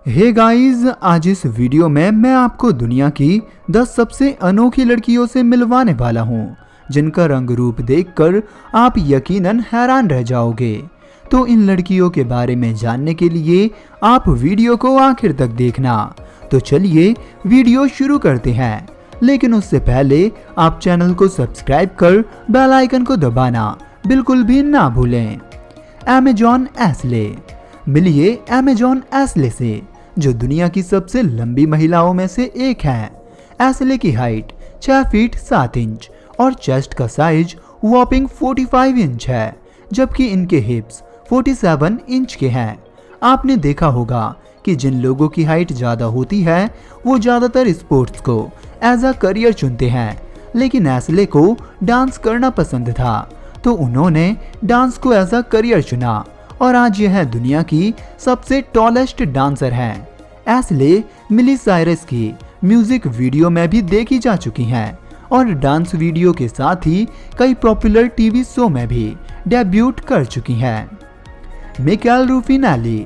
Hey guys, आज इस video में मैं आपको दुनिया की 10 सबसे अनोखी लड़कियों से मिलवाने वाला हूँ, जिनका रंग रूप देखकर आप यकीनन हैरान रह जाओगे। तो इन लड़कियों के बारे में जानने के लिए आप वीडियो को आखिर तक देखना। तो चलिए वीडियो शुरू करते हैं, लेकिन उससे पहले आप चैनल को सब्सक्राइब कर बेल आइकन को दबाना बिल्कुल भी ना भूलें। Amazon Astley. मिलिए अमेजॉन एस्ले से, जो दुनिया की सबसे लंबी महिलाओं में से एक है। एस्ले की हाइट 6 फीट 7 इंच और चेस्ट का साइज वॉपिंग 45 इंच है, जबकि इनके हिप्स 47 इंच के हैं। आपने देखा होगा कि जिन लोगों की हाइट ज़्यादा होती है वो ज़्यादातर स्पोर्ट्स को एज अ करियर चुनते हैं, लेकिन एस्ले को डांस करना पसंद था, तो उन्होंने डांस को एज अ करियर चुना और आज यह दुनिया की सबसे टॉलेस्ट डांसर हैं। एस्ले मिली साइरस की म्यूजिक वीडियो में भी देखी जा चुकी हैं और डांस वीडियो के साथ ही कई पॉपुलर टीवी शो में भी डेब्यूट कर चुकी हैं। मिकाएल रूफिनेली।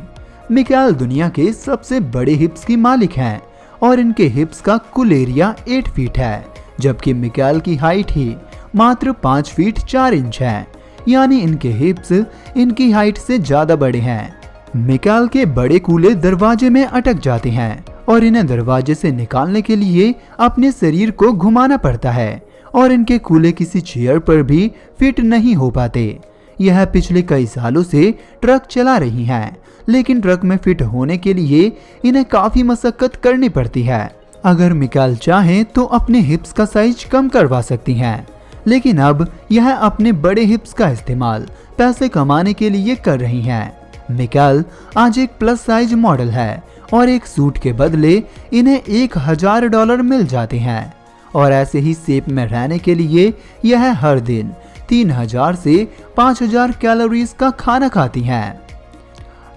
मिकाएल दुनिया के सबसे बड़े हिप्स की मालिक हैं और इनके हिप्स का कुल एरिया 8 फीट है, जबकि मिकाएल की हाइट ही मात्र 5 फीट 4 इंच है, यानी इनके हिप्स इनकी हाइट से ज्यादा बड़े हैं। मिकाएल के बड़े कूल्हे दरवाजे में अटक जाते हैं और इन्हें दरवाजे से निकालने के लिए अपने शरीर को घुमाना पड़ता है और इनके कूल्हे किसी चेयर पर भी फिट नहीं हो पाते। यह पिछले कई सालों से ट्रक चला रही हैं, लेकिन ट्रक में फिट होने के लिए इन्हें काफी मशक्कत करनी पड़ती है। अगर मिकाएल चाहें तो अपने हिप्स का साइज कम करवा सकती हैं, लेकिन अब यह अपने बड़े हिप्स का इस्तेमाल पैसे कमाने के लिए कर रही हैं। मिकाएल आज एक प्लस साइज मॉडल है और एक सूट के बदले इन्हें $1000 मिल जाते हैं और ऐसे ही शेप में रहने के लिए यह हर दिन 3000 से 5000 कैलोरीज का खाना खाती हैं।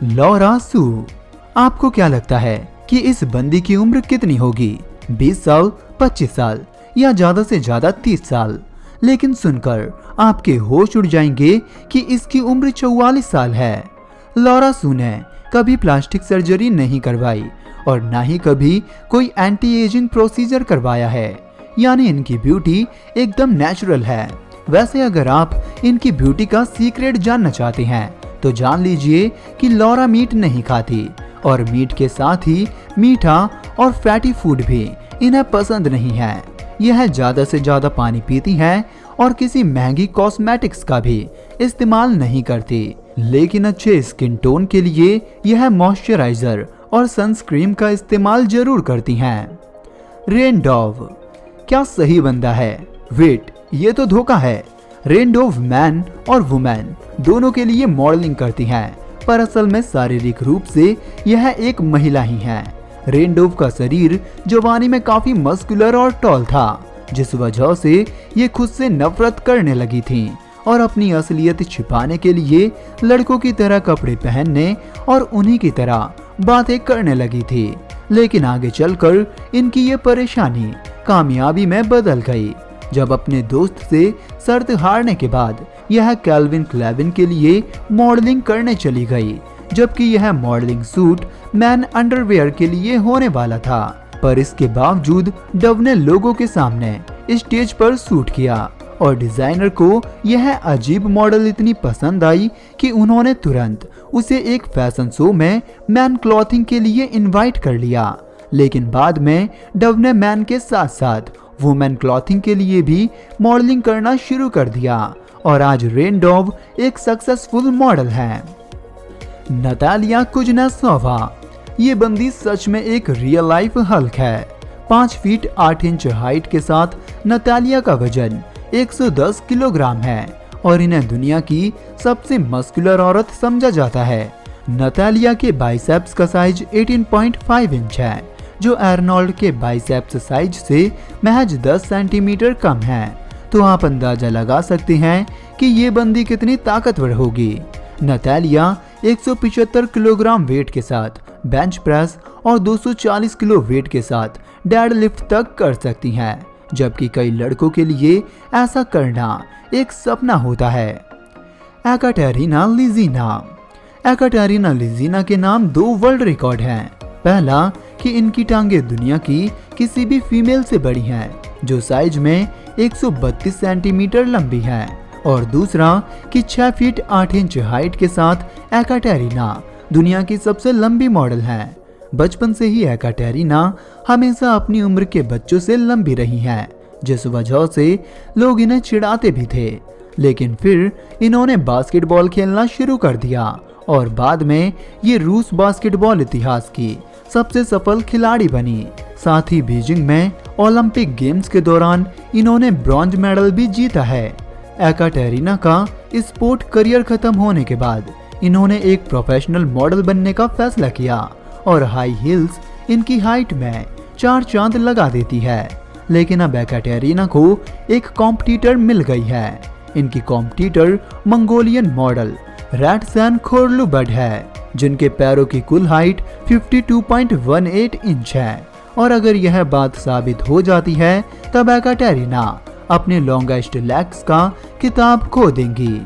लॉरा सू। आपको क्या लगता है कि इस बंदी की उम्र कितनी होगी? 20 साल, 25 साल या ज्यादा से ज्यादा 30 साल? लेकिन सुनकर आपके होश उड़ जाएंगे कि इसकी उम्र 44 साल है। लॉरा सू ने कभी प्लास्टिक सर्जरी नहीं करवाई और ना ही कभी कोई एंटी एजिंग प्रोसीजर करवाया है, यानी इनकी ब्यूटी एकदम नेचुरल है। वैसे अगर आप इनकी ब्यूटी का सीक्रेट जानना चाहते हैं तो जान लीजिए कि लॉरा मीट नहीं खाती और मीट के साथ ही मीठा और फैटी फूड भी इन्हें पसंद नहीं है। यह ज्यादा से ज्यादा पानी पीती हैं और किसी महंगी कॉस्मेटिक्स का भी इस्तेमाल नहीं करती, लेकिन अच्छे स्किन टोन के लिए यह मॉइस्चराइजर और सनस्क्रीन का इस्तेमाल जरूर करती हैं। Rain Dow. क्या सही बंदा है? वेट, ये तो धोखा है। रेन डॉव मैन और वुमेन दोनों के लिए मॉडलिंग करती हैं, पर असल में शारीरिक रूप से यह एक महिला ही है। रेन डॉव का शरीर जवानी में काफी मस्कुलर और टॉल था, जिस वजह से ये खुद से नफरत करने लगी थी और अपनी असलियत छिपाने के लिए लड़कों की तरह कपड़े पहनने और उन्हीं की तरह बातें करने लगी थी। लेकिन आगे चलकर इनकी ये परेशानी कामयाबी में बदल गई, जब अपने दोस्त से शर्त हारने के बाद यह कैल्विन क्लेविन के लिए मॉडलिंग करने चली गई, जबकि यह मॉडलिंग सूट मैन अंडरवेयर के लिए होने वाला था। पर इसके बावजूद डव ने लोगों के सामने स्टेज पर शूट किया और डिजाइनर को यह अजीब मॉडल इतनी पसंद आई कि उन्होंने तुरंत उसे एक फैशन शो में मैन क्लॉथिंग के लिए इनवाइट कर लिया। लेकिन बाद में डव ने मैन के साथ साथ वुमेन क्लॉथिंग के लिए भी मॉडलिंग करना शुरू कर दिया और आज रेन डॉव एक सक्सेसफुल मॉडल है। Natalia Kuznetsova. ये बंदी सच में एक रियल लाइफ हल्क है। 5 फीट 8 इंच हाइट के साथ नतालिया का वजन 110 किलोग्राम है और इन्हें दुनिया की सबसे मस्कुलर औरत समझा जाता है। नतालिया के बाइसेप्स का साइज 18.5 इंच है, जो आर्नोल्ड के बाइसेप्स साइज से महज 10 सेंटीमीटर कम है। तो आप अंदाजा लगा सकते हैं कि ये बंदी कितनी ताकतवर होगी। नतालिया 175 किलोग्राम वेट के साथ बेंच प्रेस और 240 किलो वेट के साथ डेड लिफ्ट तक कर सकती हैं, जबकि कई लड़कों के लिए ऐसा करना एक सपना होता है। एकाटेरिना लिजिना। एकाटेरिना लिजिना के नाम 2 वर्ल्ड रिकॉर्ड हैं। पहला कि इनकी टांगे दुनिया की किसी भी फीमेल से बड़ी हैं, जो साइज में 132 सेंटीमीटर लंबी है। और दूसरा कि 6 फीट 8 इंच हाइट के साथ एकाटेरिना दुनिया की सबसे लंबी मॉडल है। बचपन से ही एकाटेरिना हमेशा अपनी उम्र के बच्चों से लंबी रही हैं, जिस वजह से लोग इन्हें चिढ़ाते भी थे। लेकिन फिर इन्होंने बास्केटबॉल खेलना शुरू कर दिया और बाद में ये रूस बास्केटबॉल इतिहास की सबसे सफल खिलाड़ी बनी। साथ ही बीजिंग में ओलंपिक गेम्स के दौरान इन्होंने ब्रॉन्ज मेडल भी जीता है। एकाटेरिना का स्पोर्ट करियर खत्म होने के बाद इन्होंने एक प्रोफेशनल मॉडल बनने का फैसला किया और हाई हील्स इनकी हाइट में 4 चांद लगा देती है। लेकिन अब एकाटेरिना को एक कॉम्पिटिटर मिल गई है। इनकी कॉम्पिटिटर मंगोलियन मॉडल रैटसन खोरलुबड है, जिनके पैरों की कुल हाइट 52.18 इंच है। और अगर यह बात साबित हो जाती है तब एकाटेरिना अपने लॉन्गेस्ट लेग्स का खिताब खो देंगी।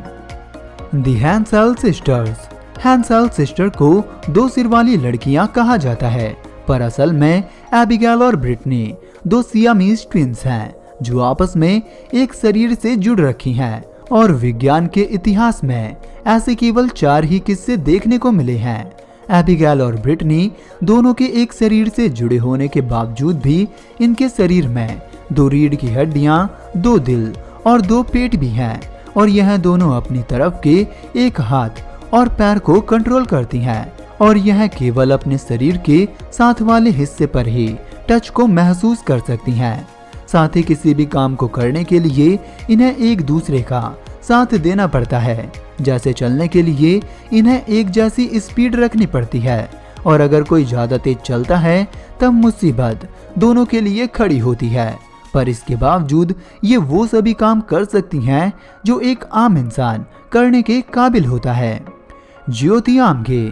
दी हैंसेल सिस्टर्स। हैंसेल सिस्टर को 2 सिर वाली लड़कियां कहा जाता है, पर असल में एबिगेल और ब्रिटनी 2 सियामीज ट्विंस हैं, जो आपस में एक शरीर से जुड़ रखी हैं। और विज्ञान के इतिहास में ऐसे केवल 4 ही किस्से देखने को मिले हैं। एबिगेल और ब्रिटनी दोनों के एक शरीर से जुड़े होने के बावजूद भी इनके शरीर में 2 रीढ़ की हड्डियां, 2 दिल और 2 पेट भी हैं। और यह दोनों अपनी तरफ के एक हाथ और पैर को कंट्रोल करती हैं, और यह केवल अपने शरीर के साथ वाले हिस्से पर ही टच को महसूस कर सकती हैं। साथ ही किसी भी काम को करने के लिए इन्हें एक दूसरे का साथ देना पड़ता है। जैसे चलने के लिए इन्हें एक जैसी स्पीड रखनी पड़ती है, और अगर कोई ज्यादा तेज चलता है तब मुसीबत दोनों के लिए खड़ी होती है। पर इसके बावजूद ये वो सभी काम कर सकती हैं जो एक आम इंसान करने के काबिल होता है। ज्योति आमगे।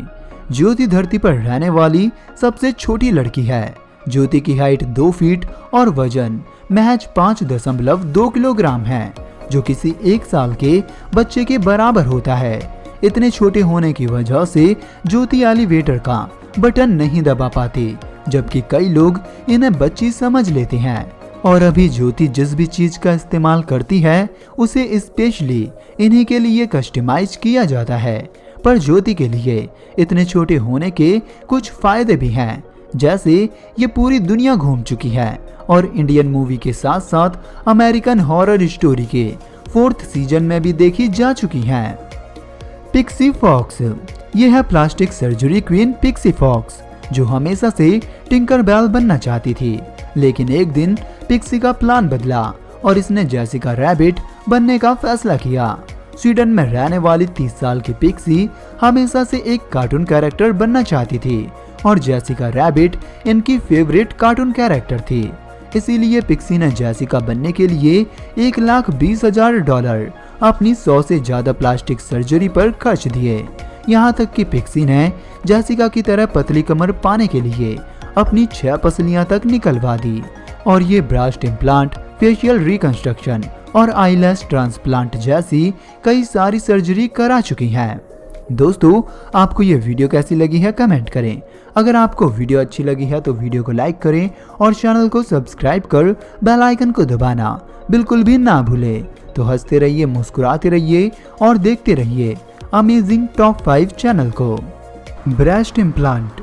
ज्योति धरती पर रहने वाली सबसे छोटी लड़की है। ज्योति की हाइट 2 फीट और वजन महज 5.2 किलोग्राम है, जो किसी 1 साल के बच्चे के बराबर होता है। इतने छोटे होने की वजह से ज्योति एलिवेटर का बटन नहीं दबा पाती, जबकि कई लोग इन्हें बच्ची समझ लेते हैं। और अभी ज्योति जिस भी चीज का इस्तेमाल करती है उसे स्पेशली इन्हीं के लिए कस्टमाइज किया जाता है। पर ज्योति के लिए इतने छोटे होने के कुछ फायदे भी हैं, जैसे ये पूरी दुनिया घूम चुकी है और इंडियन मूवी के साथ साथ अमेरिकन हॉरर स्टोरी के 4th सीजन में भी देखी जा चुकी हैं। Pixie Fox. ये है plastic surgery queen Pixie Fox, जो हमेशा से टिंकरबेल बनना चाहती थी। लेकिन एक दिन पिक्सी का प्लान बदला और इसने जेसिका रैबिट बनने का फैसला किया। स्वीडन में रहने वाली 30 साल की पिक्सी हमेशा से एक कार्टून कैरेक्टर बनना चाहती थी और जेसिका रैबिट इनकी फेवरेट कार्टून कैरेक्टर थी। इसीलिए पिक्सी ने जेसिका बनने के लिए $1,20,000 अपनी 100 से ज्यादा प्लास्टिक सर्जरी पर खर्च दिए। यहाँ तक कि पिक्सी ने जेसिका की तरह पतली कमर पाने के लिए अपनी 6 पसलियां तक निकलवा दी। और ये ब्रेस्ट इम्प्लांट, फेशियल रिकंस्ट्रक्शन और आईलैश ट्रांसप्लांट जैसी कई सारी सर्जरी करा चुकी हैं। दोस्तों, आपको ये वीडियो कैसी लगी है कमेंट करें। अगर आपको वीडियो अच्छी लगी है तो वीडियो को लाइक करें और चैनल को सब्सक्राइब कर बेल आइकन को दबाना बिल्कुल भी ना भूलें। तो हंसते रहिए, मुस्कुराते रहिए और देखते रहिए अमेजिंग टॉप 5 चैनल को। Breast implant.